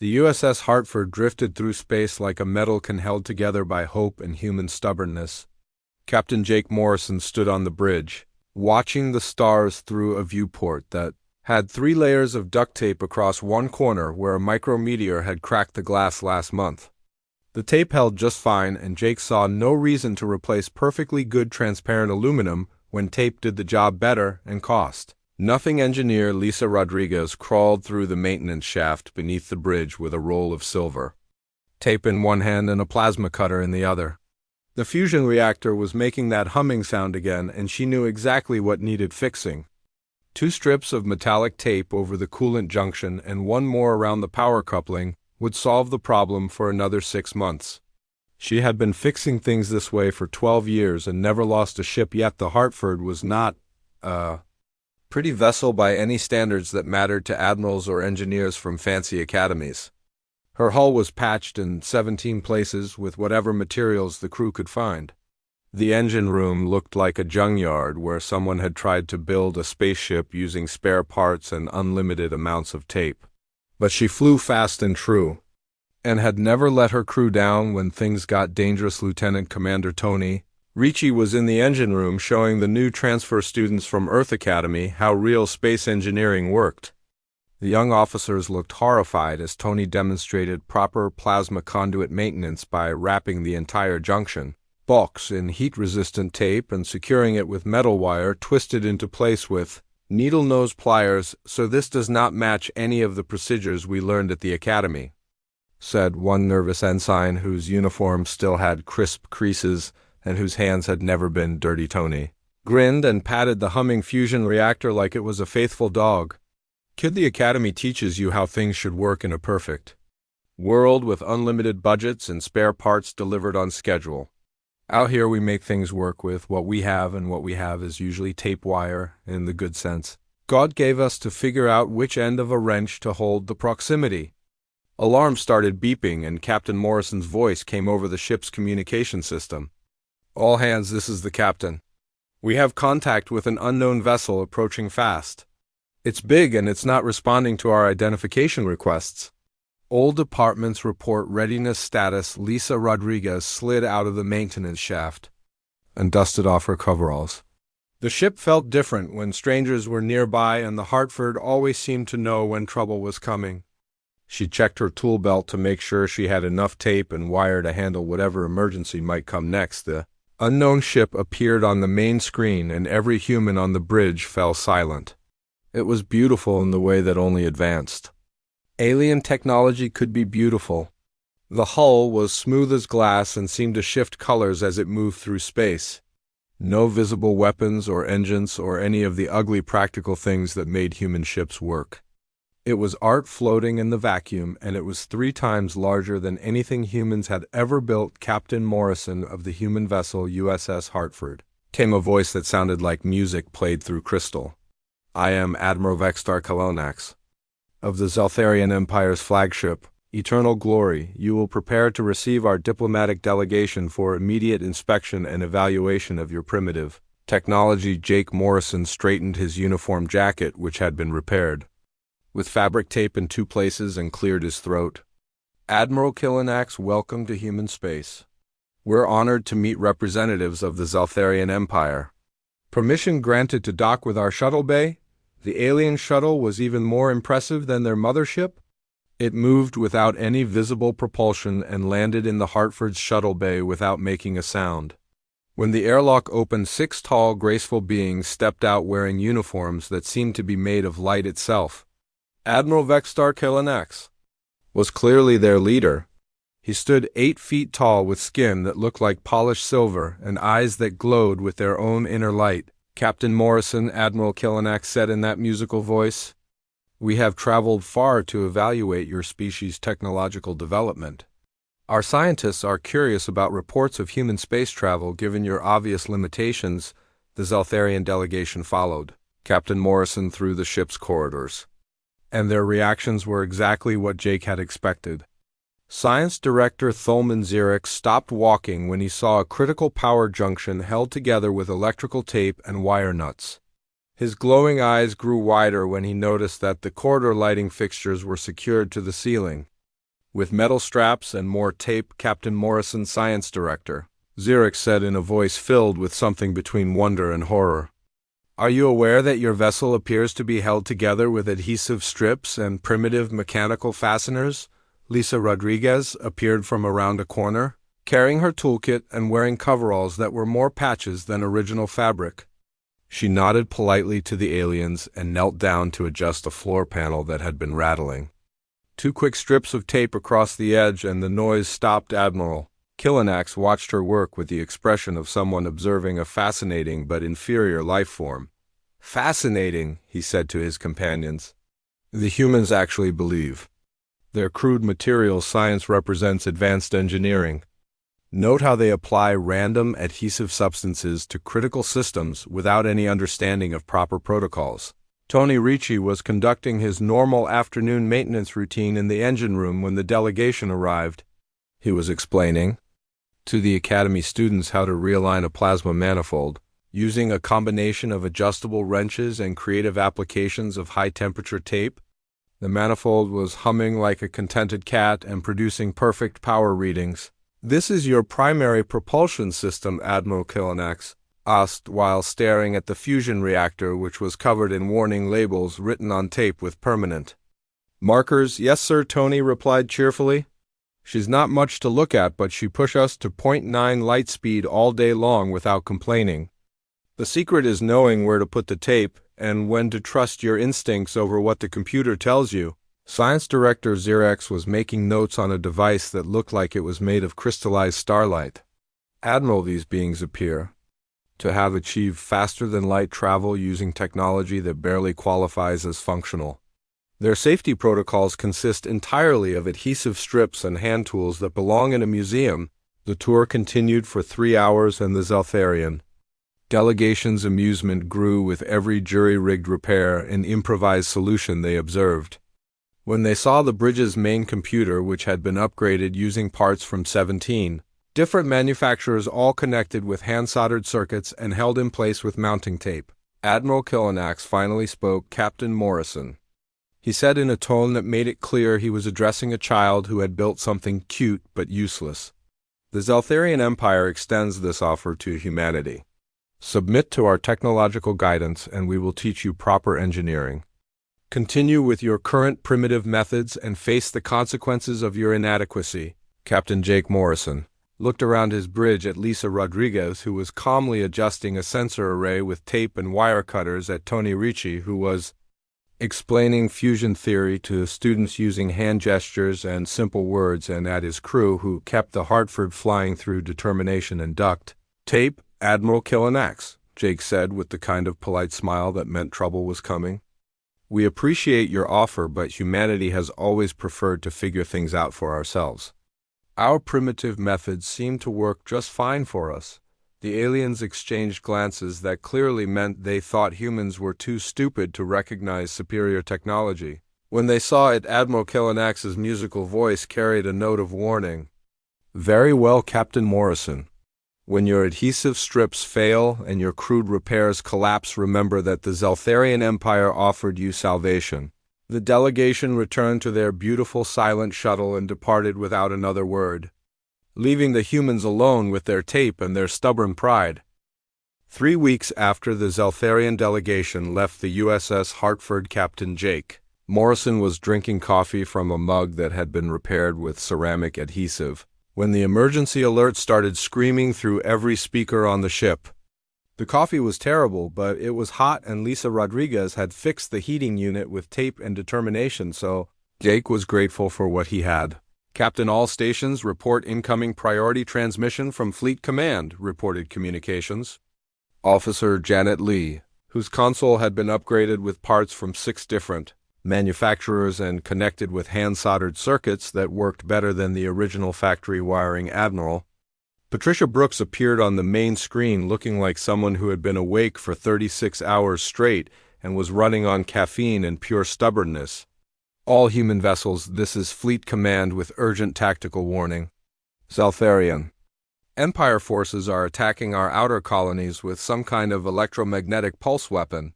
The USS Hartford drifted through space like a metal can held together by hope and human stubbornness. Captain Jake Morrison stood on the bridge, watching the stars through a viewport that had 3 layers of duct tape across one corner where a micrometeor had cracked the glass last month. The tape held just fine, and Jake saw no reason to replace perfectly good transparent aluminum when tape did the job better and cost. Nothing engineer Lisa Rodriguez crawled through the maintenance shaft beneath the bridge with a roll of silver, tape in one hand and a plasma cutter in the other. The fusion reactor was making that humming sound again, and she knew exactly what needed fixing. 2 strips of metallic tape over the coolant junction and 1 more around the power coupling would solve the problem for another 6 months. She had been fixing things this way for 12 years and never lost a ship, yet the Hartford was not pretty vessel by any standards that mattered to admirals or engineers from fancy academies. Her hull was patched in 17 places with whatever materials the crew could find. The engine room looked like a junkyard where someone had tried to build a spaceship using spare parts and unlimited amounts of tape. But she flew fast and true, and had never let her crew down when things got dangerous. Lieutenant Commander Tony Ricci was in the engine room showing the new transfer students from Earth Academy how real space engineering worked. The young officers looked horrified as Tony demonstrated proper plasma conduit maintenance by wrapping the entire junction box in heat-resistant tape and securing it with metal wire twisted into place with needle-nose pliers. "So this does not match any of the procedures we learned at the academy," said one nervous ensign whose uniform still had crisp creases and whose hands had never been dirty. Tony grinned and patted the humming fusion reactor like it was a faithful dog. "Kid, the academy teaches you how things should work in a perfect world with unlimited budgets and spare parts delivered on schedule. Out here we make things work with what we have, and what we have is usually tape wire in the good sense God gave us to figure out which end of a wrench to hold the proximity." Alarms started beeping, and Captain Morrison's voice came over the ship's communication system. "All hands, this is the captain. We have contact with an unknown vessel approaching fast. It's big and it's not responding to our identification requests." All departments report readiness status. Lisa Rodriguez slid out of the maintenance shaft and dusted off her coveralls. The ship felt different when strangers were nearby, and the Hartford always seemed to know when trouble was coming. She checked her tool belt to make sure she had enough tape and wire to handle whatever emergency might come next. The unknown ship appeared on the main screen, and every human on the bridge fell silent. It was beautiful in the way that only advanced alien technology could be beautiful. The hull was smooth as glass and seemed to shift colors as it moved through space. No visible weapons or engines or any of the ugly practical things that made human ships work. It was art floating in the vacuum, and it was 3 times larger than anything humans had ever built. "Captain Morrison of the human vessel USS Hartford," came a voice that sounded like music played through crystal. "I am Admiral Vextar Kalonax of the Zeltharian Empire's flagship, Eternal Glory. You will prepare to receive our diplomatic delegation for immediate inspection and evaluation of your primitive technology." Jake Morrison straightened his uniform jacket, which had been repaired with fabric tape in 2 places, and cleared his throat. "Admiral Kalonax, welcome to human space. We're honored to meet representatives of the Zeltharian Empire. Permission granted to dock with our shuttle bay?" The alien shuttle was even more impressive than their mothership. It moved without any visible propulsion and landed in the Hartford's shuttle bay without making a sound. When the airlock opened, 6 tall, graceful beings stepped out wearing uniforms that seemed to be made of light itself. Admiral Vextar Kalonax was clearly their leader. He stood 8 feet tall with skin that looked like polished silver and eyes that glowed with their own inner light. "Captain Morrison," Admiral Kalonax said in that musical voice, "we have traveled far to evaluate your species' technological development. Our scientists are curious about reports of human space travel. Given your obvious limitations." The Zeltharian delegation followed Captain Morrison through the ship's corridors, and their reactions were exactly what Jake had expected. Science Director Thulman Zirek stopped walking when he saw a critical power junction held together with electrical tape and wire nuts. His glowing eyes grew wider when he noticed that the corridor lighting fixtures were secured to the ceiling. With metal straps and more tape, Captain Morrison, science director, Xerxes said in a voice filled with something between wonder and horror. Are you aware that your vessel appears to be held together with adhesive strips and primitive mechanical fasteners? Lisa Rodriguez appeared from around a corner, carrying her toolkit and wearing coveralls that were more patches than original fabric. She nodded politely to the aliens and knelt down to adjust a floor panel that had been rattling. 2 quick strips of tape across the edge and the noise stopped. Admiral Kilanax watched her work with the expression of someone observing a fascinating but inferior life form. Fascinating, he said to his companions. The humans actually believe. Their crude material science represents advanced engineering. Note how they apply random adhesive substances to critical systems without any understanding of proper protocols. Tony Ricci was conducting his normal afternoon maintenance routine in the engine room when the delegation arrived. He was explaining to the Academy students how to realign a plasma manifold, using a combination of adjustable wrenches and creative applications of high-temperature tape. The manifold was humming like a contented cat and producing perfect power readings. This is your primary propulsion system, Admiral Kilanax asked while staring at the fusion reactor, which was covered in warning labels written on tape with permanent markers. Yes, sir, Tony replied cheerfully. She's not much to look at, but she pushed us to .9 light speed all day long without complaining. The secret is knowing where to put the tape and when to trust your instincts over what the computer tells you. Science Director Xerxes was making notes on a device that looked like it was made of crystallized starlight. Admiral, these beings appear to have achieved faster-than-light travel using technology that barely qualifies as functional. Their safety protocols consist entirely of adhesive strips and hand tools that belong in a museum. The tour continued for 3 hours and the Zeltharian delegation's amusement grew with every jury-rigged repair and improvised solution they observed. When they saw the bridge's main computer, which had been upgraded using parts from 17 different manufacturers all connected with hand-soldered circuits and held in place with mounting tape, Admiral Kilanax finally spoke. Captain Morrison, he said in a tone that made it clear he was addressing a child who had built something cute but useless. The Zeltharian Empire extends this offer to humanity. Submit to our technological guidance and we will teach you proper engineering. Continue with your current primitive methods and face the consequences of your inadequacy. Captain Jake Morrison looked around his bridge at Lisa Rodriguez, who was calmly adjusting a sensor array with tape and wire cutters, at Tony Ricci, who was explaining fusion theory to students using hand gestures and simple words, and at his crew, who kept the Hartford flying through determination and duct. Tape, Admiral Kilanax, Jake said with the kind of polite smile that meant trouble was coming. We appreciate your offer, but humanity has always preferred to figure things out for ourselves. Our primitive methods seem to work just fine for us. The aliens exchanged glances that clearly meant they thought humans were too stupid to recognize superior technology. When they saw it, Admiral Kilanax's musical voice carried a note of warning. Very well, Captain Morrison. When your adhesive strips fail and your crude repairs collapse, remember that the Zeltharian Empire offered you salvation. The delegation returned to their beautiful silent shuttle and departed without another word, leaving the humans alone with their tape and their stubborn pride. 3 weeks after the Zeltharian delegation left the USS Hartford, Captain Jake Morrison was drinking coffee from a mug that had been repaired with ceramic adhesive when the emergency alert started screaming through every speaker on the ship. The coffee was terrible, but it was hot and Lisa Rodriguez had fixed the heating unit with tape and determination, so Jake was grateful for what he had. Captain, all stations report incoming priority transmission from Fleet Command, reported communications. Officer Janet Lee, whose console had been upgraded with parts from 6 different manufacturers and connected with hand-soldered circuits that worked better than the original factory wiring. Admiral Patricia Brooks appeared on the main screen looking like someone who had been awake for 36 hours straight and was running on caffeine and pure stubbornness. All human vessels, this is Fleet Command with urgent tactical warning. Zeltharian Empire forces are attacking our outer colonies with some kind of electromagnetic pulse weapon.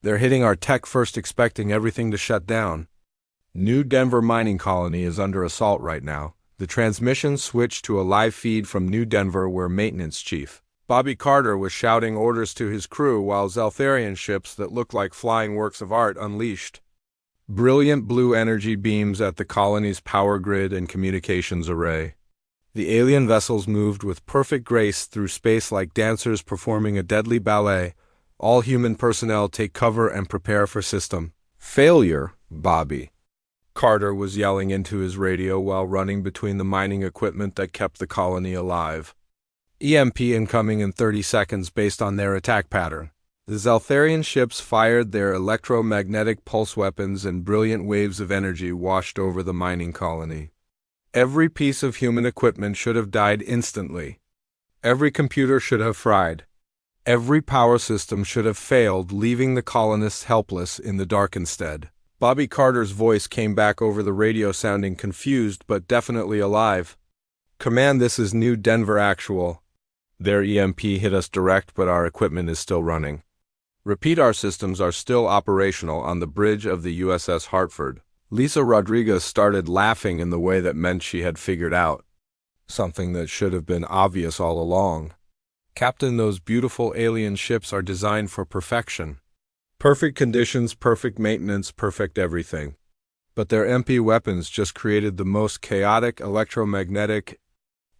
They're hitting our tech first, expecting everything to shut down. New Denver mining colony is under assault right now. The transmission switched to a live feed from New Denver where maintenance chief Bobby Carter was shouting orders to his crew while Zeltharian ships that looked like flying works of art unleashed brilliant blue energy beams at the colony's power grid and communications array. The alien vessels moved with perfect grace through space like dancers performing a deadly ballet. All human personnel take cover and prepare for system failure, Bobby Carter was yelling into his radio while running between the mining equipment that kept the colony alive. EMP incoming in 30 seconds based on their attack pattern. The Zeltharian ships fired their electromagnetic pulse weapons and brilliant waves of energy washed over the mining colony. Every piece of human equipment should have died instantly. Every computer should have fried. Every power system should have failed, leaving the colonists helpless in the dark instead. Bobby Carter's voice came back over the radio sounding confused but definitely alive. "Command, this is New Denver Actual. Their EMP hit us direct, but our equipment is still running. Repeat, our systems are still operational on the bridge of the USS Hartford." Lisa Rodriguez started laughing in the way that meant she had figured out something that should have been obvious all along. "Captain, those beautiful alien ships are designed for perfection. Perfect conditions, perfect maintenance, perfect everything. But their MP weapons just created the most chaotic electromagnetic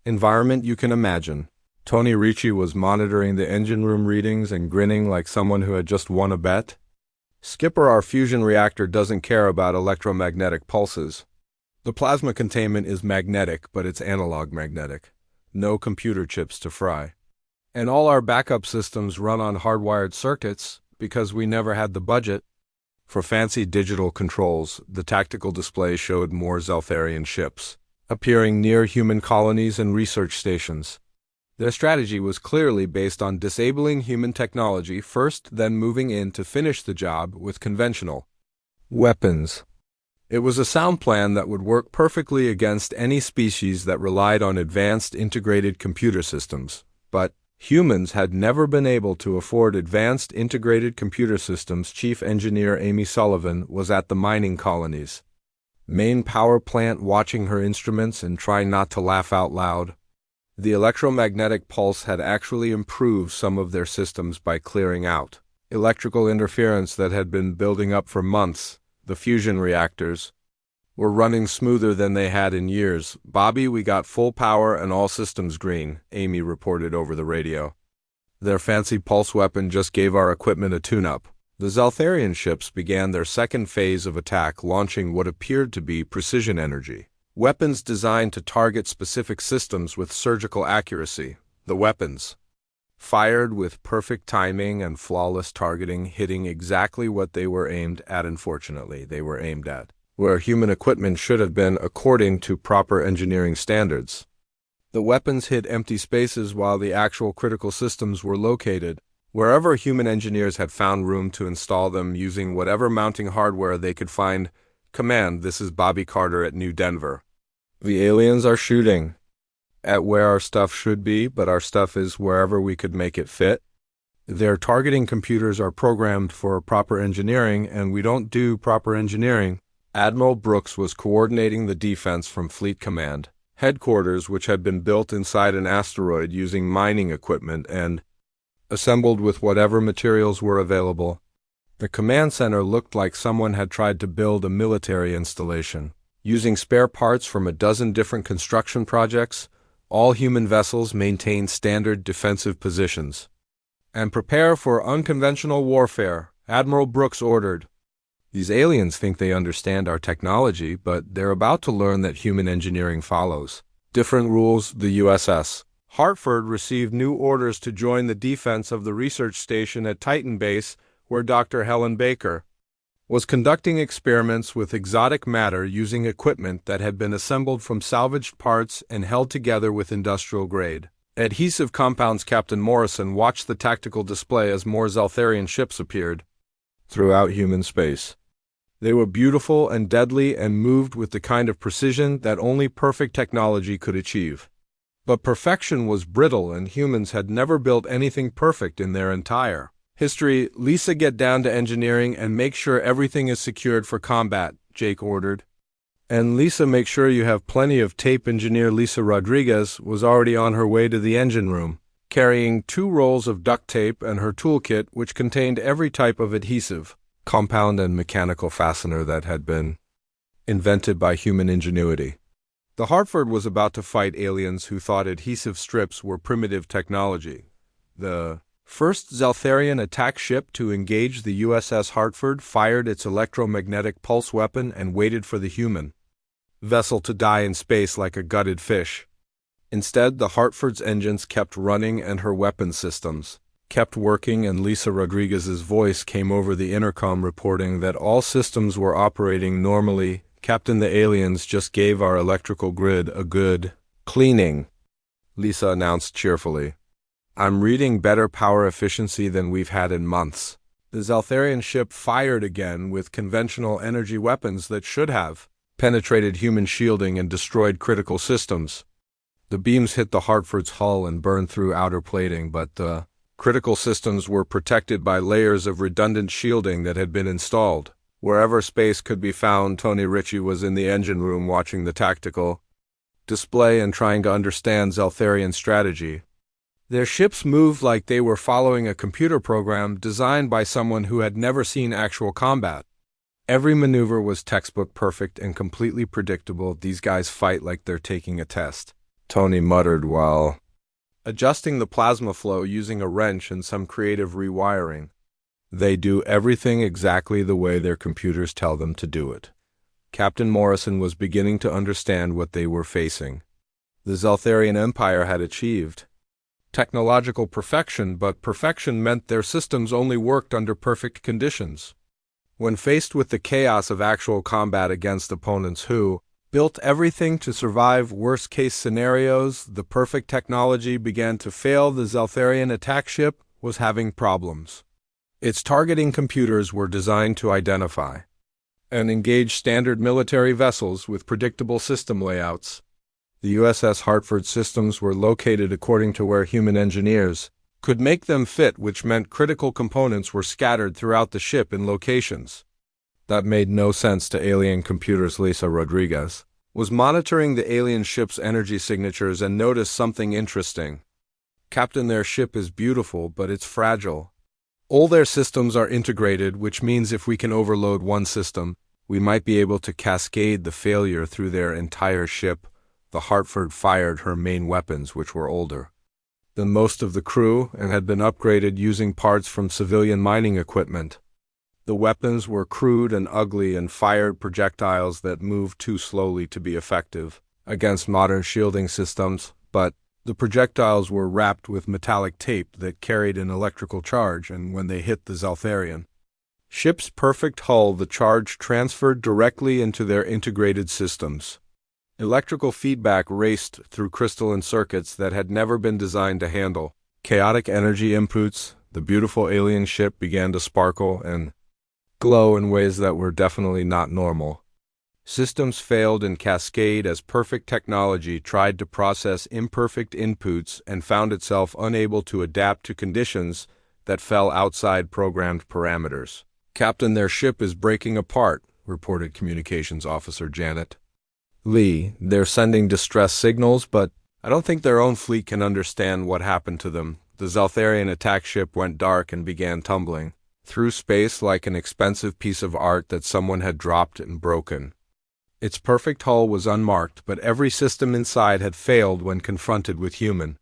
environment you can imagine." Tony Ricci was monitoring the engine room readings and grinning like someone who had just won a bet. "Skipper, our fusion reactor doesn't care about electromagnetic pulses. The plasma containment is magnetic, but it's analog magnetic. No computer chips to fry. And all our backup systems run on hardwired circuits because we never had the budget for fancy digital controls." The tactical display showed more Zeltharian ships appearing near human colonies and research stations. Their strategy was clearly based on disabling human technology first, then moving in to finish the job with conventional weapons. It was a sound plan that would work perfectly against any species that relied on advanced integrated computer systems. But humans had never been able to afford advanced integrated computer systems. Chief Engineer Amy Sullivan was at the mining colony's main power plant watching her instruments and trying not to laugh out loud. The electromagnetic pulse had actually improved some of their systems by clearing out electrical interference that had been building up for months. The fusion reactors were running smoother than they had in years. "Bobby, we got full power and all systems green," Amy reported over the radio. "Their fancy pulse weapon just gave our equipment a tune-up." The Zeltharian ships began their second phase of attack, launching what appeared to be precision energy weapons designed to target specific systems with surgical accuracy. The weapons fired with perfect timing and flawless targeting, hitting exactly what they were aimed at. Unfortunately, they were aimed at where human equipment should have been according to proper engineering standards. The weapons hit empty spaces while the actual critical systems were located wherever human engineers had found room to install them using whatever mounting hardware they could find. "Command, this is Bobby Carter at New Denver. The aliens are shooting at where our stuff should be, but our stuff is wherever we could make it fit. Their targeting computers are programmed for proper engineering, and we don't do proper engineering." Admiral Brooks was coordinating the defense from Fleet Command headquarters, which had been built inside an asteroid using mining equipment and assembled with whatever materials were available. The command center looked like someone had tried to build a military installation, using spare parts from a dozen different construction projects. All human vessels maintain standard defensive positions and prepare for unconventional warfare, Admiral Brooks ordered. "These aliens think they understand our technology, but they're about to learn that human engineering follows different rules." The USS Hartford received new orders to join the defense of the research station at Titan Base, where Dr. Helen Baker was conducting experiments with exotic matter using equipment that had been assembled from salvaged parts and held together with industrial-grade adhesive compounds. Captain Morrison watched the tactical display as more Zeltharian ships appeared throughout human space. They were beautiful and deadly and moved with the kind of precision that only perfect technology could achieve. But perfection was brittle, and humans had never built anything perfect in their entire history. "Lisa, get down to engineering and make sure everything is secured for combat." Jake ordered. And Lisa, make sure you have plenty of tape. Engineer Lisa Rodriguez was already on her way to the engine room, carrying 2 rolls of duct tape and her toolkit, which contained every type of adhesive, compound and mechanical fastener that had been invented by human ingenuity. The Hartford was about to fight aliens who thought adhesive strips were primitive technology. The first Zeltharian attack ship to engage the USS Hartford fired its electromagnetic pulse weapon and waited for the human vessel to die in space like a gutted fish. Instead, the Hartford's engines kept running and her weapon systems kept working, and Lisa Rodriguez's voice came over the intercom reporting that all systems were operating normally. Captain, the aliens just gave our electrical grid a good cleaning, Lisa announced cheerfully. I'm reading better power efficiency than we've had in months. The Zeltharian ship fired again with conventional energy weapons that should have penetrated human shielding and destroyed critical systems. The beams hit the Hartford's hull and burned through outer plating, but the critical systems were protected by layers of redundant shielding that had been installed. Wherever space could be found, Tony Ritchie was in the engine room watching the tactical display and trying to understand Zeltharian strategy. Their ships moved like they were following a computer program designed by someone who had never seen actual combat. Every maneuver was textbook perfect and completely predictable. These guys fight like they're taking a test, Tony muttered while adjusting the plasma flow using a wrench and some creative rewiring. They do everything exactly the way their computers tell them to do it. Captain Morrison was beginning to understand what they were facing. The Zeltharian Empire had achieved technological perfection, but perfection meant their systems only worked under perfect conditions. When faced with the chaos of actual combat against opponents who built everything to survive worst-case scenarios, the perfect technology began to fail. The Zeltharian attack ship was having problems. Its targeting computers were designed to identify and engage standard military vessels with predictable system layouts. The USS Hartford systems were located according to where human engineers could make them fit, which meant critical components were scattered throughout the ship in locations that made no sense to alien computers. Lisa Rodriguez was monitoring the alien ship's energy signatures and noticed something interesting. Captain, their ship is beautiful, but it's fragile. All their systems are integrated, which means if we can overload one system, we might be able to cascade the failure through their entire ship. The Hartford fired her main weapons, which were older than most of the crew and had been upgraded using parts from civilian mining equipment. The weapons were crude and ugly and fired projectiles that moved too slowly to be effective against modern shielding systems, but the projectiles were wrapped with metallic tape that carried an electrical charge, and when they hit the Zeltharian ship's perfect hull, the charge transferred directly into their integrated systems. Electrical feedback raced through crystalline circuits that had never been designed to handle chaotic energy inputs. The beautiful alien ship began to sparkle and glow in ways that were definitely not normal. Systems failed in cascade as perfect technology tried to process imperfect inputs and found itself unable to adapt to conditions that fell outside programmed parameters. Captain, their ship is breaking apart, reported Communications Officer Janet Lee. They're sending distress signals, but I don't think their own fleet can understand what happened to them. The Zeltharian attack ship went dark and began tumbling through space like an expensive piece of art that someone had dropped and broken. Its perfect hull was unmarked, but every system inside had failed when confronted with human.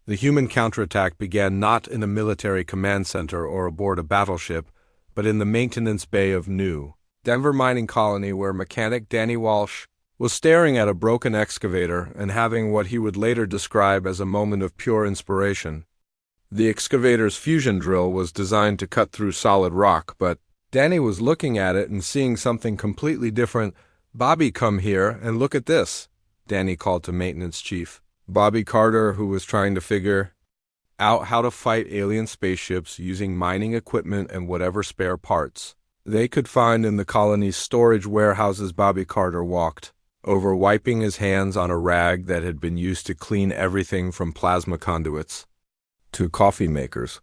The human counterattack began not in a military command center or aboard a battleship, but in the maintenance bay of New Denver mining colony, where mechanic Danny Walsh was staring at a broken excavator and having what he would later describe as a moment of pure inspiration. The excavator's fusion drill was designed to cut through solid rock, but Danny was looking at it and seeing something completely different. "Bobby, come here and look at this," Danny called to maintenance chief Bobby Carter, who was trying to figure out how to fight alien spaceships using mining equipment and whatever spare parts they could find in the colony's storage warehouses. Bobby Carter walked over, wiping his hands on a rag that had been used to clean everything from plasma conduits to coffee makers.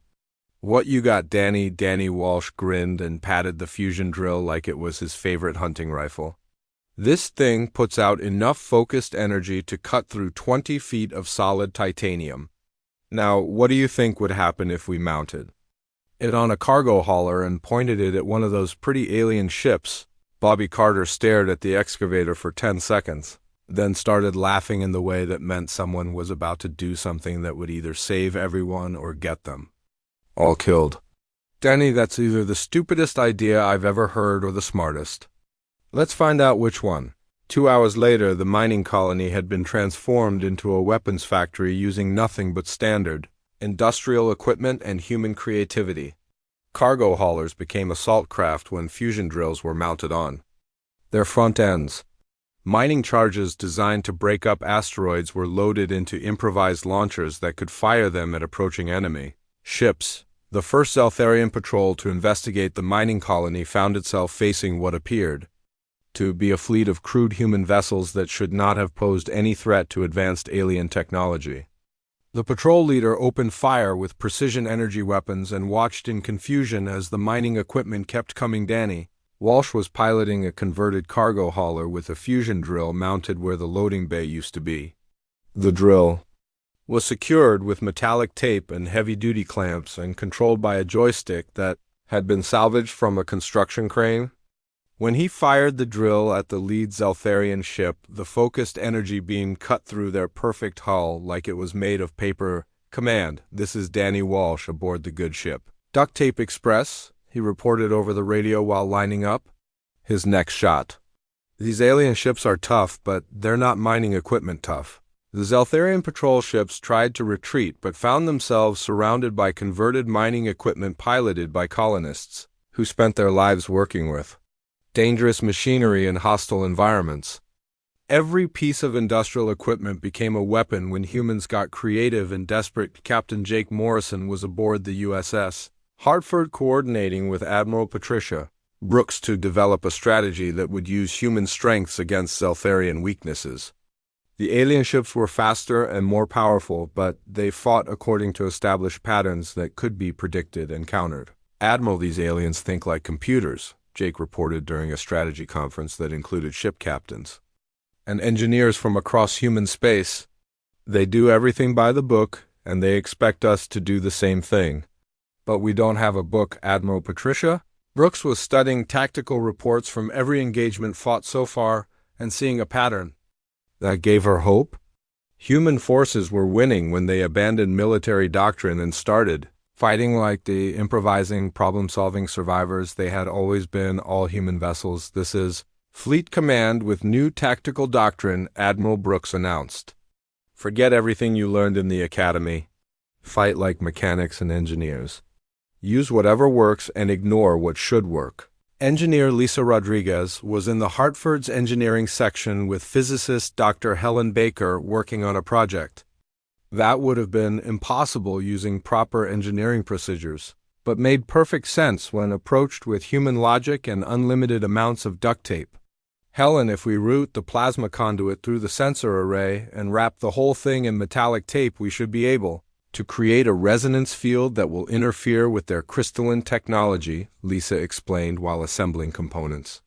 "What you got, Danny?" Danny Walsh grinned and patted the fusion drill like it was his favorite hunting rifle. "This thing puts out enough focused energy to cut through 20 feet of solid titanium. Now, what do you think would happen if we mounted it on a cargo hauler and pointed it at one of those pretty alien ships?" Bobby Carter stared at the excavator for 10 seconds, then started laughing in the way that meant someone was about to do something that would either save everyone or get them all killed. "Danny, that's either the stupidest idea I've ever heard or the smartest. Let's find out which one." 2 hours later, the mining colony had been transformed into a weapons factory using nothing but standard industrial equipment and human creativity. Cargo haulers became assault craft when fusion drills were mounted on their front ends. Mining charges designed to break up asteroids were loaded into improvised launchers that could fire them at approaching enemy ships. The first Zeltharian patrol to investigate the mining colony found itself facing what appeared to be a fleet of crude human vessels that should not have posed any threat to advanced alien technology. The patrol leader opened fire with precision energy weapons and watched in confusion as the mining equipment kept coming. Danny Walsh was piloting a converted cargo hauler with a fusion drill mounted where the loading bay used to be. The drill was secured with metallic tape and heavy-duty clamps and controlled by a joystick that had been salvaged from a construction crane. When he fired the drill at the lead Zeltharian ship, the focused energy beam cut through their perfect hull like it was made of paper. "Command, this is Danny Walsh aboard the good ship. Duct tape express," he reported over the radio while lining up his next shot. "These alien ships are tough, but they're not mining equipment tough." The Zeltharian patrol ships tried to retreat but found themselves surrounded by converted mining equipment piloted by colonists who spent their lives working with dangerous machinery in hostile environments. Every piece of industrial equipment became a weapon when humans got creative and desperate. Captain Jake Morrison was aboard the USS Hartford, coordinating with Admiral Patricia Brooks to develop a strategy that would use human strengths against Zeltharian weaknesses. The alien ships were faster and more powerful, but they fought according to established patterns that could be predicted and countered. "Admiral, these aliens think like computers," Jake reported during a strategy conference that included ship captains and engineers from across human space. "They do everything by the book, and they expect us to do the same thing. But we don't have a book, Admiral Patricia." Brooks was studying tactical reports from every engagement fought so far and seeing a pattern that gave her hope. Human forces were winning when they abandoned military doctrine and started fighting like the improvising, problem-solving survivors they had always been. "All human vessels. This is Fleet Command with new tactical doctrine," Admiral Brooks announced. "Forget everything you learned in the academy. Fight like mechanics and engineers. Use whatever works and ignore what should work." Engineer Lisa Rodriguez was in the Hartford's engineering section with physicist Dr. Helen Baker working on a project that would have been impossible using proper engineering procedures, but made perfect sense when approached with human logic and unlimited amounts of duct tape. "Helen, if we route the plasma conduit through the sensor array and wrap the whole thing in metallic tape, we should be able to create a resonance field that will interfere with their crystalline technology," Lisa explained while assembling components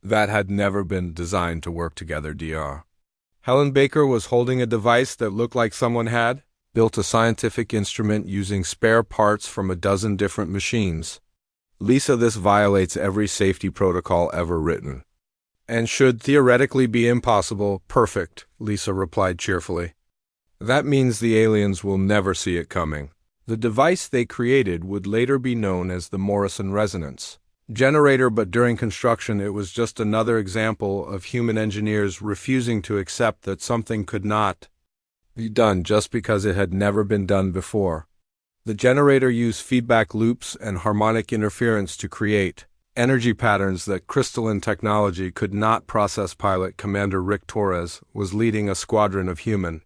that had never been designed to work together. Dr. Helen Baker was holding a device that looked like someone had built a scientific instrument using spare parts from a dozen different machines. "Lisa, this violates every safety protocol ever written and should theoretically be impossible." "Perfect," Lisa replied cheerfully. "That means the aliens will never see it coming." The device they created would later be known as the Morrison Resonance Generator, but during construction it was just another example of human engineers refusing to accept that something could not be done just because it had never been done before. The generator used feedback loops and harmonic interference to create energy patterns that crystalline technology could not process. Pilot Commander Rick Torres was leading a squadron of human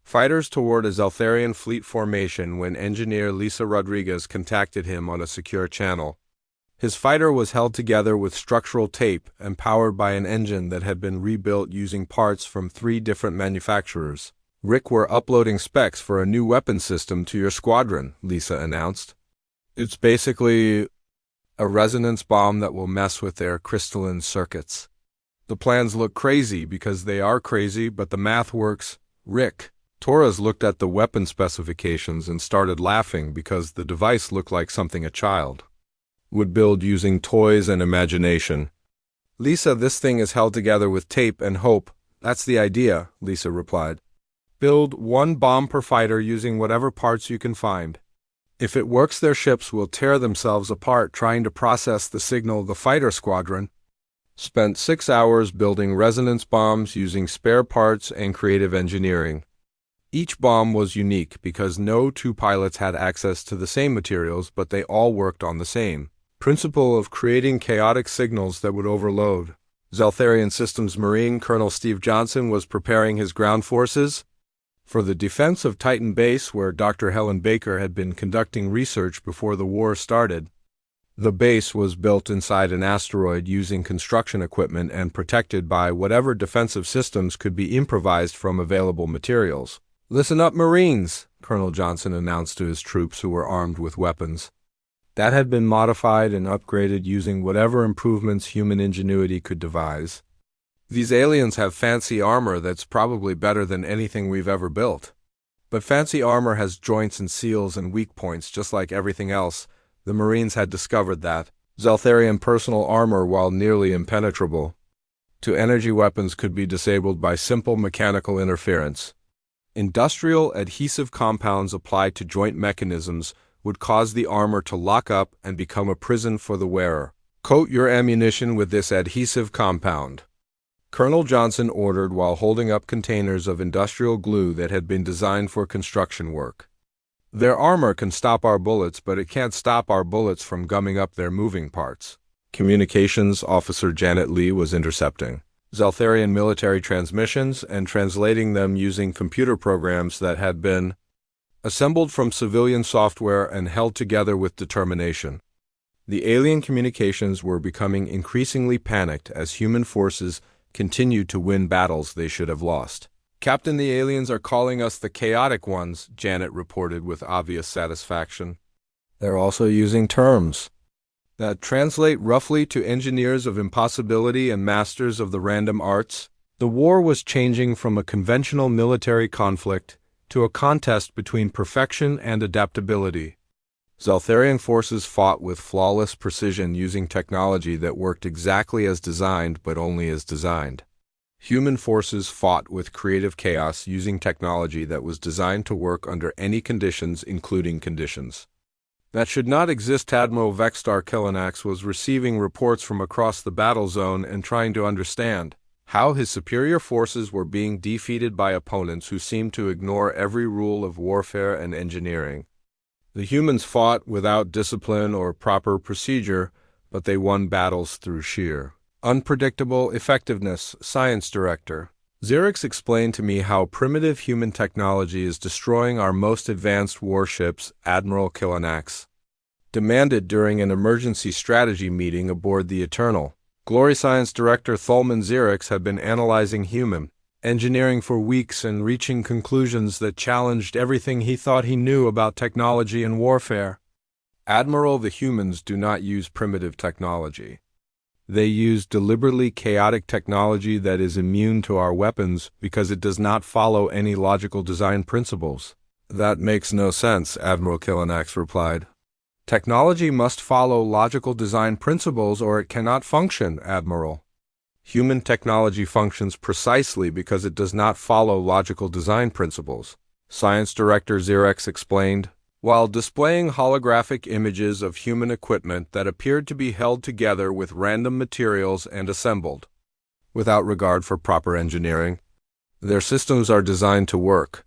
fighters toward a Zeltharian fleet formation when engineer Lisa Rodriguez contacted him on a secure channel. His fighter was held together with structural tape and powered by an engine that had been rebuilt using parts from 3 different manufacturers. "Rick, we're uploading specs for a new weapon system to your squadron," Lisa announced. It's basically a resonance bomb that will mess with their crystalline circuits. The plans look crazy because they are crazy, but the math works. Rick. Torres looked at the weapon specifications and started laughing because the device looked like something a child would build using toys and imagination. Lisa, this thing is held together with tape and hope. That's the idea, Lisa replied. Build one bomb per fighter using whatever parts you can find. If it works, their ships will tear themselves apart trying to process the signal. The fighter squadron spent 6 hours building resonance bombs using spare parts and creative engineering. Each bomb was unique because no two pilots had access to the same materials, but they all worked on the same principle of creating chaotic signals that would overload. Zeltharian Systems Marine Colonel Steve Johnson was preparing his ground forces for the defense of Titan Base, where Dr. Helen Baker had been conducting research before the war started. The base was built inside an asteroid using construction equipment and protected by whatever defensive systems could be improvised from available materials. Listen up, Marines, Colonel Johnson announced to his troops who were armed with weapons that had been modified and upgraded using whatever improvements human ingenuity could devise. These aliens have fancy armor that's probably better than anything we've ever built. But fancy armor has joints and seals and weak points just like everything else. The Marines had discovered that. Zeltharian personal armor, while nearly impenetrable to energy weapons, could be disabled by simple mechanical interference. Industrial adhesive compounds applied to joint mechanisms would cause the armor to lock up and become a prison for the wearer. Coat your ammunition with this adhesive compound, Colonel Johnson ordered while holding up containers of industrial glue that had been designed for construction work. Their armor can stop our bullets, but it can't stop our bullets from gumming up their moving parts. Communications Officer Janet Lee was intercepting Zeltharian military transmissions and translating them using computer programs that had been assembled from civilian software and held together with determination. The alien communications were becoming increasingly panicked as human forces continued to win battles they should have lost. Captain, the aliens are calling us the Chaotic Ones, Janet reported with obvious satisfaction. They're also using terms that translate roughly to engineers of impossibility and masters of the random arts. The war was changing from a conventional military conflict to a contest between perfection and adaptability. Zeltharian forces fought with flawless precision using technology that worked exactly as designed, but only as designed. Human forces fought with creative chaos using technology that was designed to work under any conditions, including conditions that should not exist. Admiral Vextar Kilanax was receiving reports from across the battle zone and trying to understand how his superior forces were being defeated by opponents who seemed to ignore every rule of warfare and engineering. The humans fought without discipline or proper procedure, but they won battles through sheer unpredictable effectiveness. Science Director Xerix explained to me how primitive human technology is destroying our most advanced warships, Admiral Kilanax demanded during an emergency strategy meeting aboard the Eternal. Glory Science Director Thulman Xerix had been analyzing human engineering for weeks and reaching conclusions that challenged everything he thought he knew about technology and warfare. Admiral, the humans do not use primitive technology. They use deliberately chaotic technology that is immune to our weapons because it does not follow any logical design principles. That makes no sense, Admiral Kilanax replied. Technology must follow logical design principles or it cannot function, Admiral. Human technology functions precisely because it does not follow logical design principles, Science Director Xerix explained, while displaying holographic images of human equipment that appeared to be held together with random materials and assembled without regard for proper engineering. Their systems are designed to work.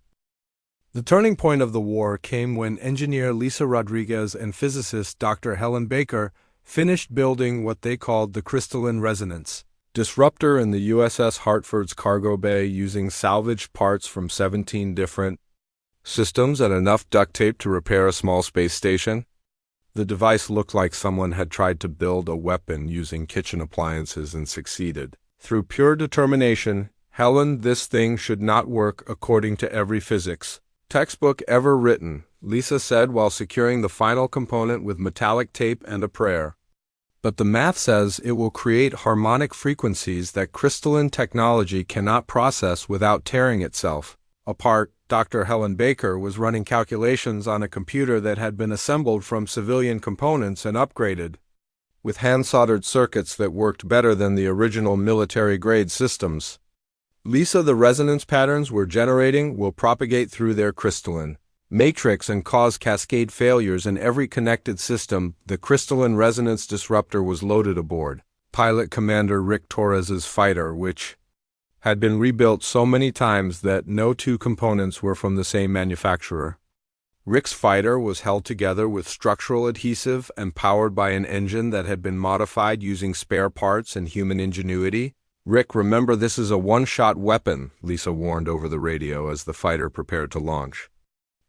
The turning point of the war came when engineer Lisa Rodriguez and physicist Dr. Helen Baker finished building what they called the crystalline resonance disruptor in the USS Hartford's cargo bay using salvaged parts from 17 different systems and enough duct tape to repair a small space station. The device looked like someone had tried to build a weapon using kitchen appliances and succeeded. Through pure determination, Helen, this thing should not work according to every physics, textbook ever written, Lisa said while securing the final component with metallic tape and a prayer. But the math says it will create harmonic frequencies that crystalline technology cannot process without tearing itself apart. Dr. Helen Baker was running calculations on a computer that had been assembled from civilian components and upgraded, with hand-soldered circuits that worked better than the original military-grade systems. Lisa, the resonance patterns we're generating will propagate through their crystalline matrix and cause cascade failures in every connected system. The crystalline resonance disruptor was loaded aboard Pilot Commander Rick Torres's fighter, which had been rebuilt so many times that no two components were from the same manufacturer. Rick's fighter was held together with structural adhesive and powered by an engine that had been modified using spare parts and human ingenuity. "Rick, remember this is a one-shot weapon," Lisa warned over the radio as the fighter prepared to launch.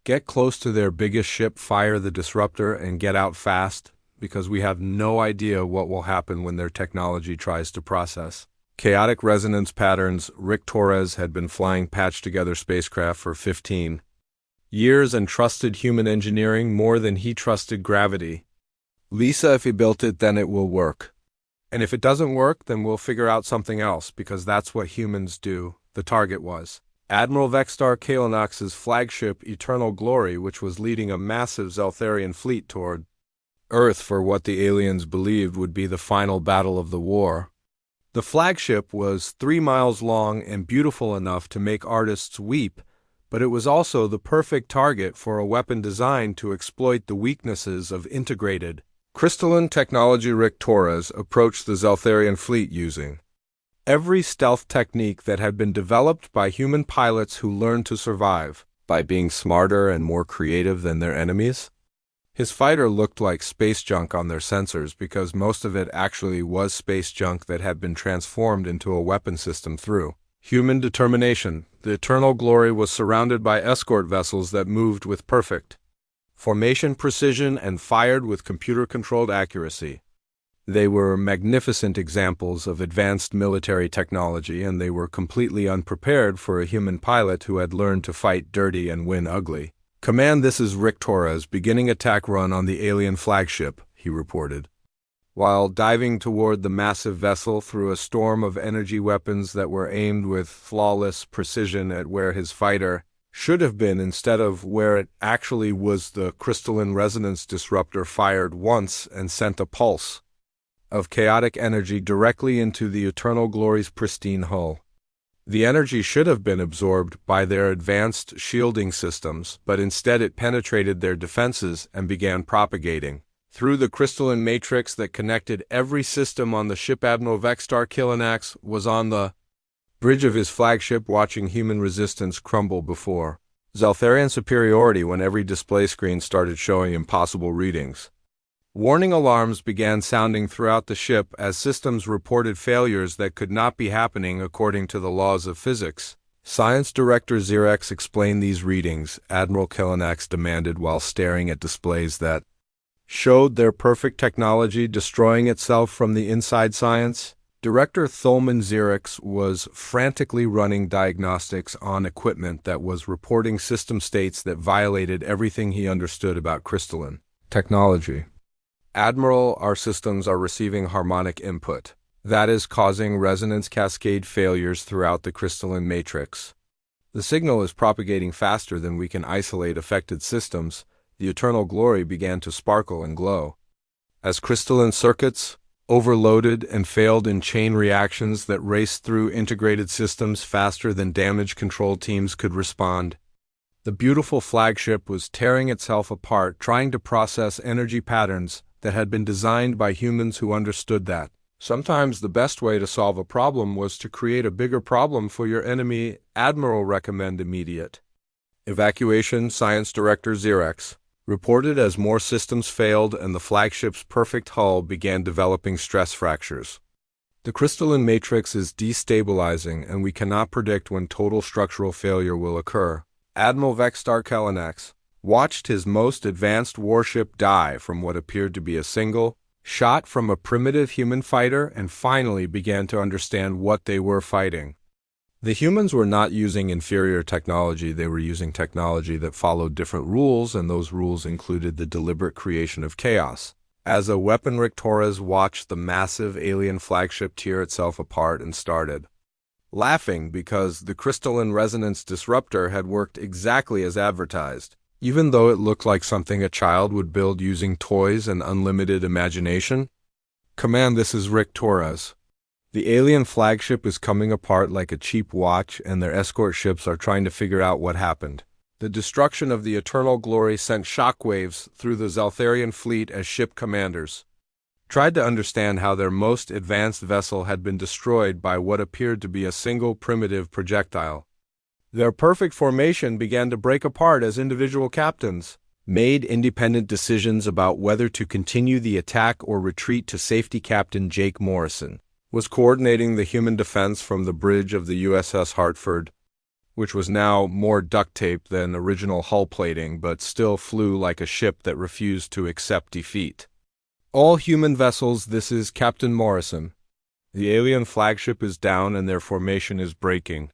"Get close to their biggest ship, fire the disruptor, and get out fast, because we have no idea what will happen when their technology tries to process chaotic resonance patterns." Rick Torres had been flying patched-together spacecraft for 15 years and trusted human engineering more than he trusted gravity. "Lisa, if he built it, then it will work. And if it doesn't work, then we'll figure out something else, because that's what humans do." The target was Admiral Vextar Kalanax's flagship Eternal Glory, which was leading a massive Zeltharian fleet toward Earth for what the aliens believed would be the final battle of the war. The flagship was 3 miles long and beautiful enough to make artists weep, but it was also the perfect target for a weapon designed to exploit the weaknesses of integrated crystalline technology. Rick Torres approached the Zeltharian fleet using every stealth technique that had been developed by human pilots who learned to survive by being smarter and more creative than their enemies. His fighter looked like space junk on their sensors because most of it actually was space junk that had been transformed into a weapon system through human determination. The Eternal Glory was surrounded by escort vessels that moved with perfect formation precision and fired with computer-controlled accuracy. They were magnificent examples of advanced military technology, and they were completely unprepared for a human pilot who had learned to fight dirty and win ugly. "Command, this is Rick Torres, beginning attack run on the alien flagship," he reported, while diving toward the massive vessel through a storm of energy weapons that were aimed with flawless precision at where his fighter should have been instead of where it actually was. The crystalline resonance disruptor fired once and sent a pulse of chaotic energy directly into the Eternal Glory's pristine hull. The energy should have been absorbed by their advanced shielding systems, but instead it penetrated their defenses and began propagating through the crystalline matrix that connected every system on the ship. Admiral Vextar Kalanax was on the bridge of his flagship watching human resistance crumble before Zeltharian superiority when every display screen started showing impossible readings. Warning alarms began sounding throughout the ship as systems reported failures that could not be happening according to the laws of physics. "Science Director Xerex, explain these readings," Admiral Kalanax demanded while staring at displays that showed their perfect technology destroying itself from the inside. Science Director Thulman Xerex was frantically running diagnostics on equipment that was reporting system states that violated everything he understood about crystalline technology. "Admiral, our systems are receiving harmonic input. That is causing resonance cascade failures throughout the crystalline matrix. The signal is propagating faster than we can isolate affected systems." The Eternal Glory began to sparkle and glow as crystalline circuits overloaded and failed in chain reactions that raced through integrated systems faster than damage control teams could respond. The beautiful flagship was tearing itself apart, trying to process energy patterns that had been designed by humans who understood that sometimes the best way to solve a problem was to create a bigger problem for your enemy. "Admiral, recommend immediate evacuation." Science Director Xerex reported as more systems failed and the flagship's perfect hull began developing stress fractures. "The crystalline matrix is destabilizing, and we cannot predict when total structural failure will occur." Admiral Vextar Kalanax watched his most advanced warship die from what appeared to be a single shot from a primitive human fighter and finally began to understand what they were fighting. The humans were not using inferior technology, they were using technology that followed different rules, and those rules included the deliberate creation of chaos. As a weapon, Rick Torres watched the massive alien flagship tear itself apart and started laughing because the crystalline resonance disruptor had worked exactly as advertised. Even though it looked like something a child would build using toys and unlimited imagination. Command, this is Rick Torres. The alien flagship is coming apart like a cheap watch, and their escort ships are trying to figure out what happened. The destruction of the Eternal Glory sent shockwaves through the Zeltharian fleet as ship commanders tried to understand how their most advanced vessel had been destroyed by what appeared to be a single primitive projectile. Their perfect formation began to break apart as individual captains made independent decisions about whether to continue the attack or retreat to safety. Captain Jake Morrison was coordinating the human defense from the bridge of the USS Hartford, which was now more duct tape than original hull plating but still flew like a ship that refused to accept defeat. All human vessels, this is Captain Morrison. The alien flagship is down and their formation is breaking.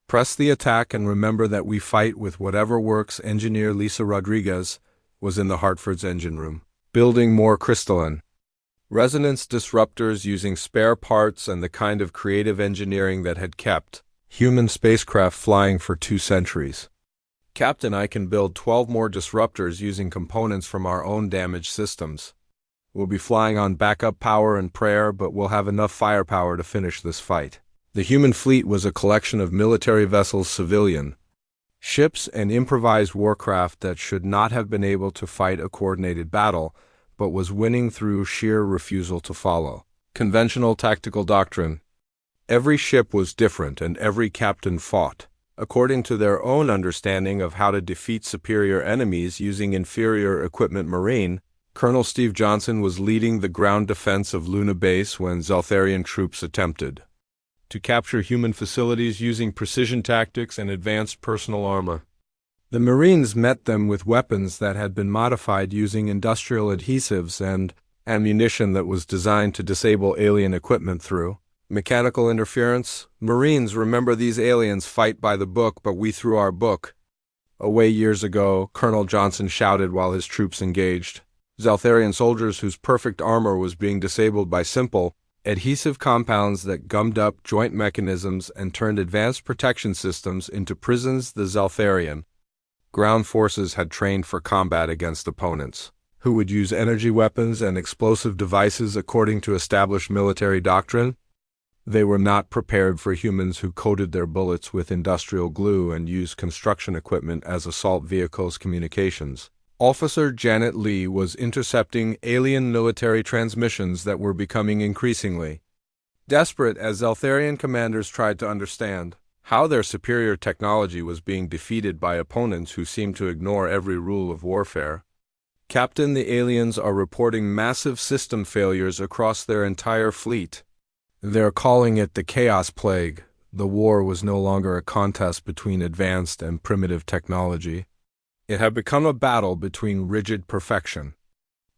Press the attack and remember that we fight with whatever works. Engineer Lisa Rodriguez was in the Hartford's engine room, building more crystalline resonance disruptors using spare parts and the kind of creative engineering that had kept human spacecraft flying for 2 centuries. Captain, I can build 12 more disruptors using components from our own damaged systems. We'll be flying on backup power and prayer, but we'll have enough firepower to finish this fight. The human fleet was a collection of military vessels, civilian ships, and improvised warcraft that should not have been able to fight a coordinated battle, but was winning through sheer refusal to follow conventional tactical doctrine. Every ship was different, and every captain fought according to their own understanding of how to defeat superior enemies using inferior equipment. Marine Colonel Steve Johnson was leading the ground defense of Luna Base when Zeltharian troops attempted to capture human facilities using precision tactics and advanced personal armor. The Marines met them with weapons that had been modified using industrial adhesives and ammunition that was designed to disable alien equipment through mechanical interference. Marines, remember, these aliens fight by the book, but we threw our book away years ago, Colonel Johnson shouted while his troops engaged Zeltharian soldiers whose perfect armor was being disabled by simple adhesive compounds that gummed up joint mechanisms and turned advanced protection systems into prisons. The Zeltharian ground forces had trained for combat against opponents who would use energy weapons and explosive devices according to established military doctrine. They were not prepared for humans who coated their bullets with industrial glue and used construction equipment as assault vehicles. Communications Officer Janet Lee was intercepting alien military transmissions that were becoming increasingly desperate as Zeltharian commanders tried to understand how their superior technology was being defeated by opponents who seemed to ignore every rule of warfare. Captain, the aliens are reporting massive system failures across their entire fleet. They're calling it the Chaos Plague. The war was no longer a contest between advanced and primitive technology. It had become a battle between rigid perfection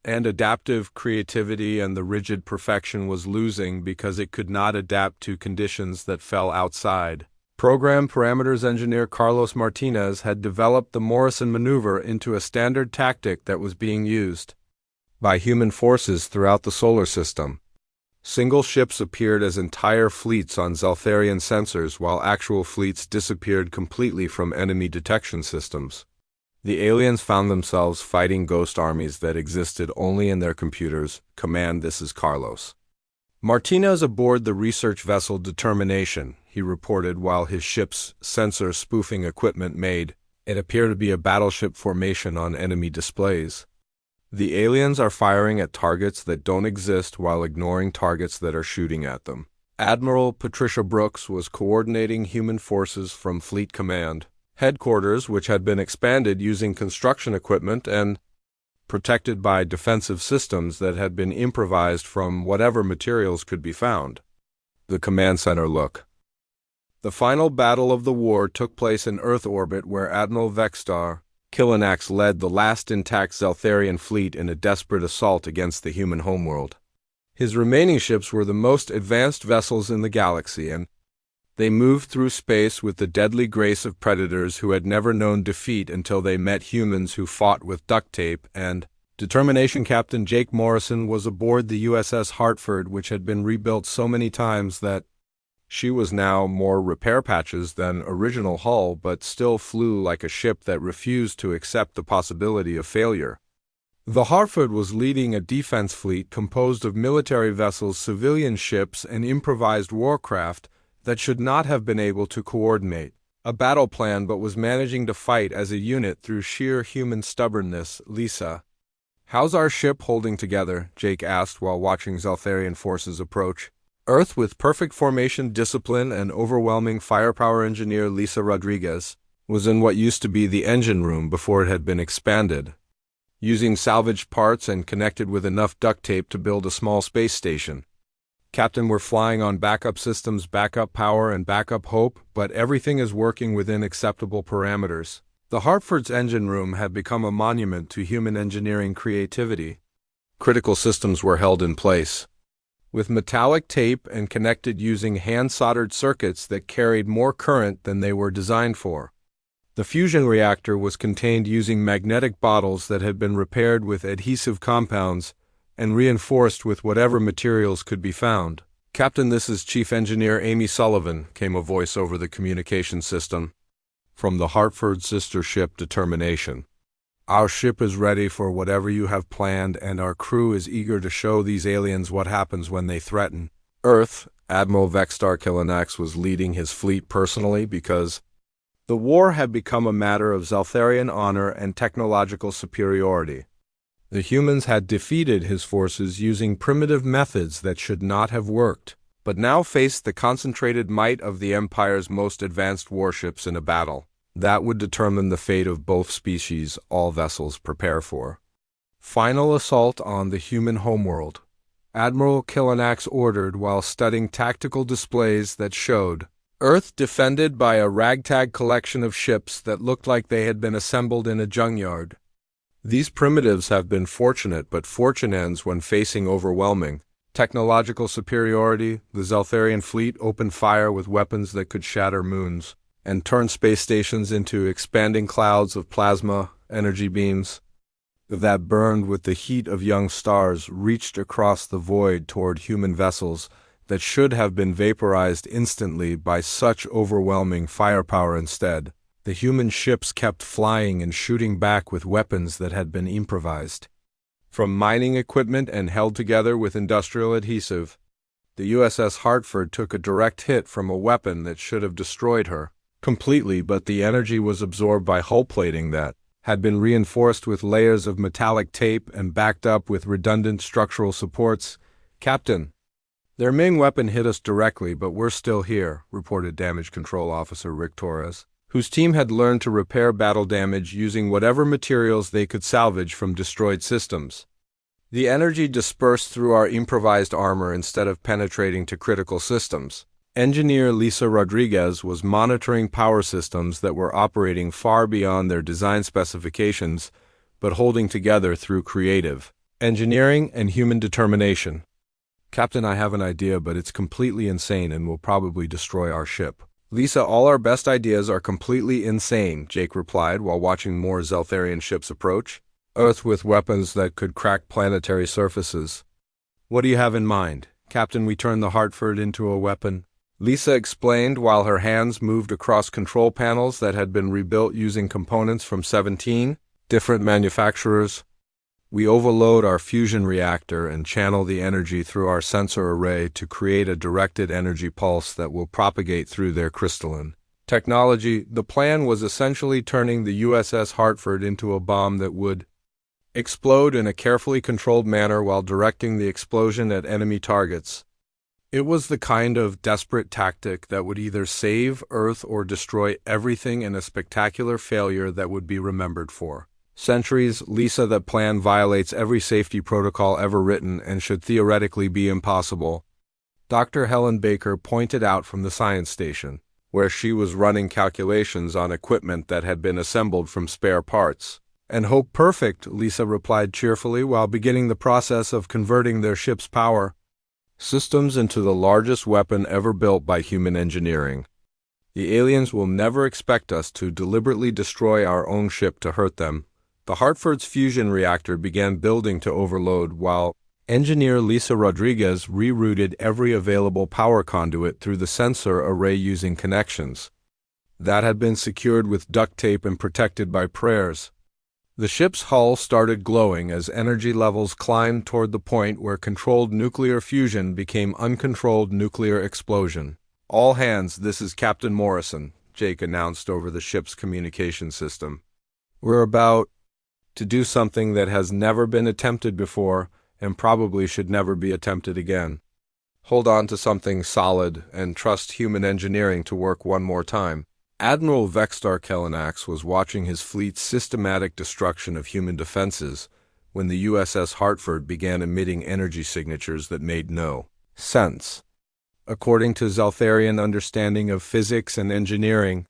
and adaptive creativity, and the rigid perfection was losing because it could not adapt to conditions that fell outside program parameters. Engineer Carlos Martinez had developed the Morrison maneuver into a standard tactic that was being used by human forces throughout the solar system. Single ships appeared as entire fleets on Zeltharian sensors, while actual fleets disappeared completely from enemy detection systems. The aliens found themselves fighting ghost armies that existed only in their computers. Command, this is Carlos Martinez aboard the research vessel Determination, he reported while his ship's sensor spoofing equipment made it appear to be a battleship formation on enemy displays. The aliens are firing at targets that don't exist while ignoring targets that are shooting at them. Admiral Patricia Brooks was coordinating human forces from Fleet Command headquarters, which had been expanded using construction equipment and protected by defensive systems that had been improvised from whatever materials could be found. The command center look. The final battle of the war took place in Earth orbit, where Admiral Vexstar Killinax led the last intact Zeltharian fleet in a desperate assault against the human homeworld. His remaining ships were the most advanced vessels in the galaxy, and They moved through space with the deadly grace of predators who had never known defeat until they met humans who fought with duct tape and determination. Captain Jake Morrison was aboard the USS Hartford, which had been rebuilt so many times that she was now more repair patches than original hull, but still flew like a ship that refused to accept the possibility of failure. The Hartford was leading a defense fleet composed of military vessels, civilian ships, and improvised warcraft that should not have been able to coordinate a battle plan but was managing to fight as a unit through sheer human stubbornness. Lisa, how's our ship holding together? Jake asked while watching Zeltharian forces approach. Earth with perfect formation, discipline, and overwhelming firepower. Engineer Lisa Rodriguez was in what used to be the engine room before it had been expanded, using salvaged parts and connected with enough duct tape to build a small space station. Captain, we're flying on backup systems, backup power, and backup hope, but everything is working within acceptable parameters. The Hartford's engine room had become a monument to human engineering creativity. Critical systems were held in place with metallic tape and connected using hand-soldered circuits that carried more current than they were designed for. The fusion reactor was contained using magnetic bottles that had been repaired with adhesive compounds and reinforced with whatever materials could be found. Captain, this is Chief Engineer Amy Sullivan, came a voice over the communication system from the Hartford sister ship Determination. Our ship is ready for whatever you have planned, and our crew is eager to show these aliens what happens when they threaten Earth. Admiral Vextar Kilanax was leading his fleet personally because the war had become a matter of Zeltharian honor and technological superiority. The humans had defeated his forces using primitive methods that should not have worked, but now faced the concentrated might of the Empire's most advanced warships in a battle that would determine the fate of both species. All vessels prepare for final assault on the human homeworld, Admiral Kilanax ordered while studying tactical displays that showed Earth defended by a ragtag collection of ships that looked like they had been assembled in a junkyard. These primitives have been fortunate, but fortune ends when facing overwhelming technological superiority. The Zeltharian fleet opened fire with weapons that could shatter moons and turn space stations into expanding clouds of plasma energy beams that burned with the heat of young stars, reached across the void toward human vessels that should have been vaporized instantly by such overwhelming firepower. Instead, the human ships kept flying and shooting back with weapons that had been improvised from mining equipment and held together with industrial adhesive. The USS Hartford took a direct hit from a weapon that should have destroyed her completely, but the energy was absorbed by hull plating that had been reinforced with layers of metallic tape and backed up with redundant structural supports. Captain, their main weapon hit us directly, but we're still here, reported Damage Control Officer Rick Torres, whose team had learned to repair battle damage using whatever materials they could salvage from destroyed systems. The energy dispersed through our improvised armor instead of penetrating to critical systems. Engineer Lisa Rodriguez was monitoring power systems that were operating far beyond their design specifications, but holding together through creative engineering and human determination. Captain, I have an idea, but it's completely insane and will probably destroy our ship. Lisa, all our best ideas are completely insane, Jake replied while watching more Zeltharian ships approach. Earth with weapons that could crack planetary surfaces. What do you have in mind? Captain, we turned the Hartford into a weapon, Lisa explained while her hands moved across control panels that had been rebuilt using components from 17 different manufacturers. We overload our fusion reactor and channel the energy through our sensor array to create a directed energy pulse that will propagate through their crystalline technology. The plan was essentially turning the USS Hartford into a bomb that would explode in a carefully controlled manner while directing the explosion at enemy targets. It was the kind of desperate tactic that would either save Earth or destroy everything in a spectacular failure that would be remembered for centuries. Lisa, that plan violates every safety protocol ever written and should theoretically be impossible, Dr. Helen Baker pointed out from the science station, where she was running calculations on equipment that had been assembled from spare parts. And hope perfect, Lisa replied cheerfully while beginning the process of converting their ship's power systems into the largest weapon ever built by human engineering. The aliens will never expect us to deliberately destroy our own ship to hurt them. The Hartford's fusion reactor began building to overload while engineer Lisa Rodriguez rerouted every available power conduit through the sensor array using connections that had been secured with duct tape and protected by prayers. The ship's hull started glowing as energy levels climbed toward the point where controlled nuclear fusion became uncontrolled nuclear explosion. "All hands, this is Captain Morrison," Jake announced over the ship's communication system. "We're about to do something that has never been attempted before and probably should never be attempted again. Hold on to something solid and trust human engineering to work one more time." Admiral Vextar Kellanax was watching his fleet's systematic destruction of human defenses when the USS Hartford began emitting energy signatures that made no sense. According to Zeltharian understanding of physics and engineering,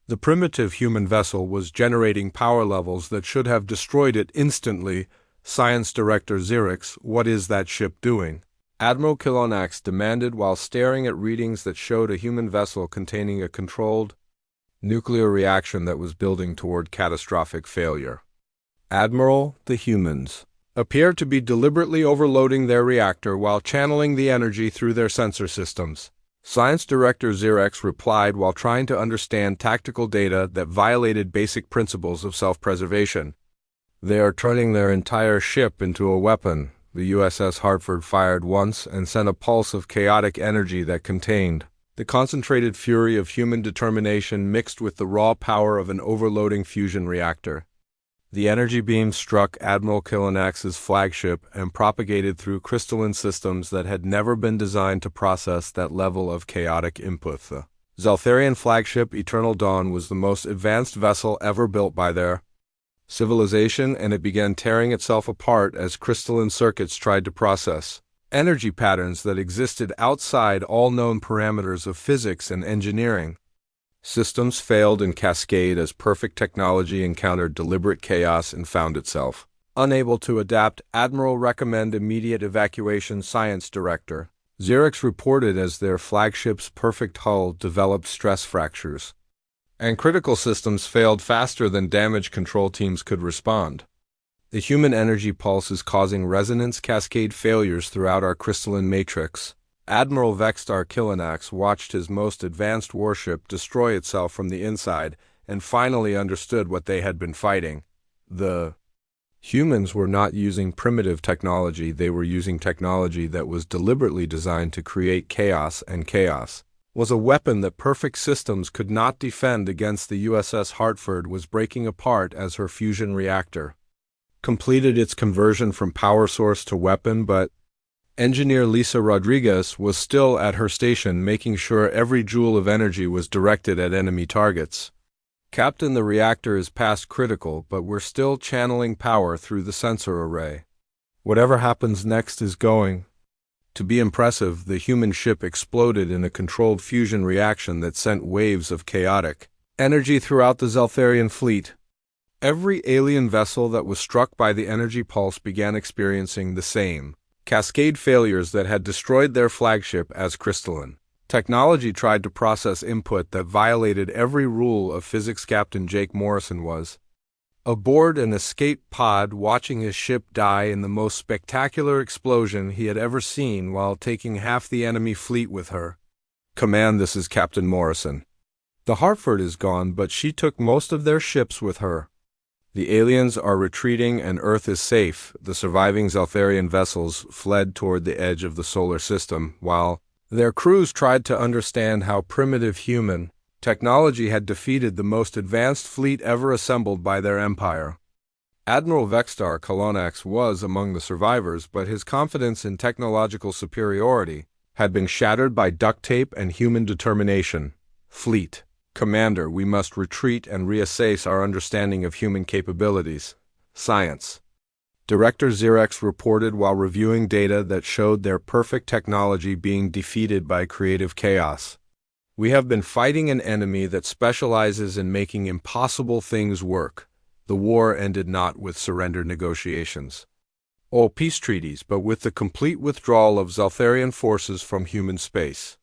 the primitive human vessel was generating power levels that should have destroyed it instantly. Science Director Xerix, what is that ship doing? Admiral Kellanax demanded while staring at readings that showed a human vessel containing a controlled nuclear reaction that was building toward catastrophic failure. "Admiral, the humans appear to be deliberately overloading their reactor while channeling the energy through their sensor systems." Science Director Xerix replied while trying to understand tactical data that violated basic principles of self-preservation. "They are turning their entire ship into a weapon." The USS Hartford fired once and sent a pulse of chaotic energy that contained the concentrated fury of human determination mixed with the raw power of an overloading fusion reactor. The energy beam struck Admiral Kellanax's flagship and propagated through crystalline systems that had never been designed to process that level of chaotic input. The Zeltharian flagship Eternal Dawn was the most advanced vessel ever built by their civilization, and it began tearing itself apart as crystalline circuits tried to process energy patterns that existed outside all known parameters of physics and engineering. Systems failed in cascade as perfect technology encountered deliberate chaos and found itself unable to adapt. Admiral, recommend immediate evacuation. Science Director Xerix reported as their flagship's perfect hull developed stress fractures, and critical systems failed faster than damage control teams could respond. "The human energy pulse is causing resonance cascade failures throughout our crystalline matrix." Admiral Vextar Kellanax watched his most advanced warship destroy itself from the inside and finally understood what they had been fighting. The humans were not using primitive technology, they were using technology that was deliberately designed to create chaos, and chaos was a weapon that perfect systems could not defend against. The USS Hartford was breaking apart as her fusion reactor completed its conversion from power source to weapon, but engineer Lisa Rodriguez was still at her station making sure every joule of energy was directed at enemy targets. "Captain, the reactor is past critical, but we're still channeling power through the sensor array. Whatever happens next is going to be impressive." The human ship exploded in a controlled fusion reaction that sent waves of chaotic energy throughout the Zeltharian fleet. Every alien vessel that was struck by the energy pulse began experiencing the same cascade failures that had destroyed their flagship as crystalline technology tried to process input that violated every rule of physics. Captain Jake Morrison was aboard an escape pod watching his ship die in the most spectacular explosion he had ever seen while taking half the enemy fleet with her. "Command, this is Captain Morrison. The Hartford is gone, but she took most of their ships with her. The aliens are retreating and Earth is safe." The surviving Zeltharian vessels fled toward the edge of the solar system, while their crews tried to understand how primitive human technology had defeated the most advanced fleet ever assembled by their empire. Admiral Vextar Kellanax was among the survivors, but his confidence in technological superiority had been shattered by duct tape and human determination. "Fleet Commander, we must retreat and reassess our understanding of human capabilities." Science Director Xerix reported while reviewing data that showed their perfect technology being defeated by creative chaos. "We have been fighting an enemy that specializes in making impossible things work." The war ended not with surrender negotiations. All peace treaties, but with the complete withdrawal of Zeltharian forces from human space.